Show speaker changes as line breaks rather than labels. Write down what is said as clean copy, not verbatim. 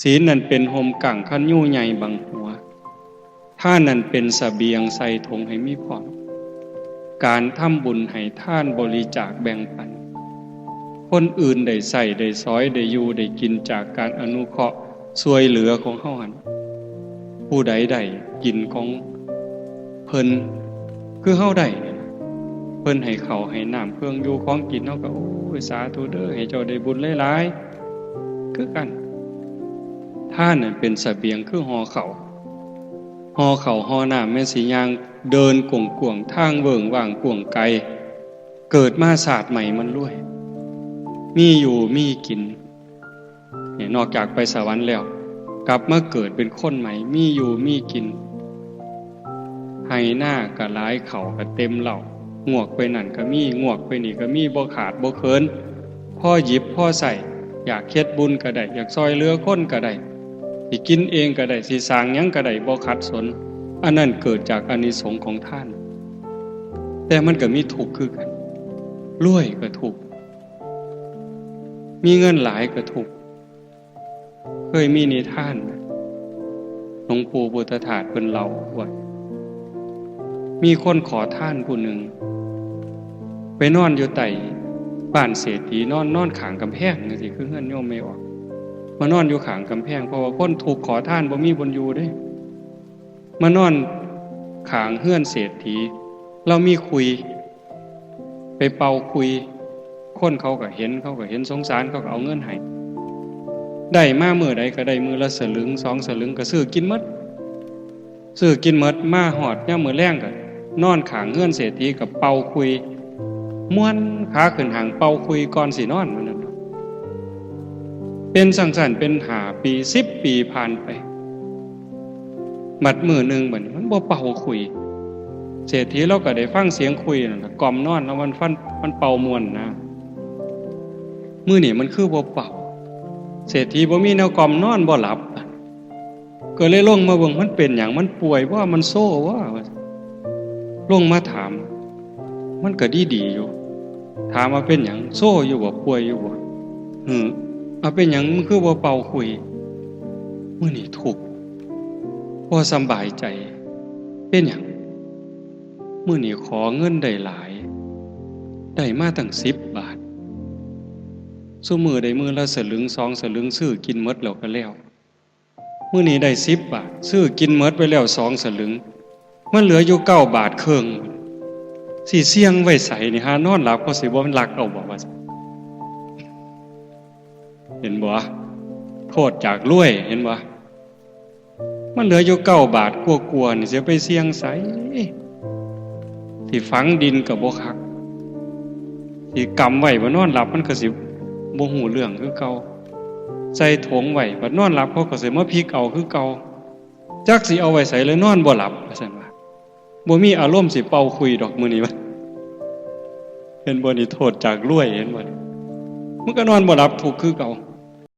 ศีลนั่นเป็นห่มกั่งคันยู่ใหญ่บังหัวท่านนั่นเป็นเสบียงใส่ถุงให้มีพร้อมการทำบุญให้ท่านบริจาคแบ่งปันคนอื่นได้ใส่ได้ซอยได้อยู่ได้กินจากการอนุเคราะห์ช่วยเหลือของเฮาหันผู้ใดได้กินของเพิ่นคือเฮาได้เพิ่นให้ข้าวให้น้ำเครื่องอยู่ของกินเฮาก็โอ้ยสาธุเด้อให้เจ้าได้บุญหลายๆคือกันท่านนั่นเป็นเสบียงคือห่อข้าวห่อน้ำแม่สิย่างเดินกวงๆทางเบิ่งว่างกวงไกลเกิดมาศาสตร์ใหม่มันรวยมีอยู่มีกินเนี่ยนอกจากไปสวรรค์แล้วกลับมาเกิดเป็นคนใหม่มีอยู่มีกินให้หน้าก็หลายเข่าก็เต็มเหล่างวกไปนั่นก็มีงวกไปนี่ก็มีบ่ขาดบ่เคินพ่อหยิบพ่อใส่อยากเฮ็ดบุญก็ได้อยากซอยเหลือคนก็ได้สิกินเองก็ได้สิสร้างหยังก็ได้บ่ขัดสนอันนั้นเกิดจากอานิสงส์ของท่านแต่มันก็มีทุกข์คือกันรวยก็ทุกข์มีเงินหลายก็ทุกข์เคยมีนิทานหลวงปู่พุทธทาสเพิ่นเล่าว่ามีคนขอทานผู้หนึ่งไปนอนอยู่ใต้บ้านเศรษฐีนอนข้างกำแพงจังซี่คือเฮือนโยมไม่ออกมานอนอยู่ข้างกำแพงเพราะว่าคนถูกขอทานบ่มีบนอยู่เด้มานอนข้างเฮือนเศรษฐีเรามีคุยไปเป่าคุยคนเขาก็เห็นสงสารเขาก็เอาเงินให้ได้มามื้อใดก็ได้มื้อละสลึง2สลึงก็ซื้อกินหมดมาฮอดยามมื้อแลงก็นอนข้างเฮือนเศรษฐีกับเป่าคุยม่วนขาขึ้นหางเป่าคุยก่อนสินอนมื้อนั้นเป็นสังสรรค์เป็น5ปี10ปีผ่านไปบัดมื้อนึงบัดนี้มันบ่เป่าคุยเศรษฐีเราก็ได้ฟังเสียงคุยนั่นล่ะกล่อมนอนแล้วมันเป่าม่วนนะมื้อนี้มันคือบ่เป่าเศรษฐีบ่มีแนวกล่อมนอนบ่หลับก็เลยลงมาเบิ่งมันเป็นหยังมันป่วยว่ามันโซ่ว่าลงมาถามมันก็ดีอยู่ถามว่าเป็นหยังโซ่อยู่บ่ป่วยอยู่บ่เอาเป็นหยังมันคือบ่เป่าคุยมื้อนี้ทุกข์บ่สำบายใจเป็นหยังมื้อนี้ขอเงินได้หลายได้มาตั้ง10 บาทซุมื้อได้มื้อละสลึง2สลึงซื้อกินหมดแล้วก็แล้วมื้อนี้ได้10 บาทซื้อกินหมดไปแล้ว2สลึงมันเหลืออยู่9 บาทครึ่งสิเสี่ยงไว้ใส่นี่หานอนหลับก็สิบ่มันลักเอาบ่ว่าเห็นบ่โทษจากรวยเห็นบ่มันเหลืออยู่9 บาทกลัวๆนี่สิไปเสี่ยงใส่ที่ฝังดินก็บ่คักที่กำไว้บ่นอนหลับมันก็สิบ่ฮู้เรื่องคือเก่าใส่ถุงไว้บัดนอนหลับเขาก็สิมาพลิกเอาคือเก่าจักสิเอาไว้ใส่เลยนอนบ่หลับว่าซั่นว่าบ่มีอารมณ์สิเป่าคุยดอกมื้อนี้ว่าเห็นบ่นี่โทษจากรวยเห็นบ่มันก็นอนบ่หลับทุกข์คือเก่า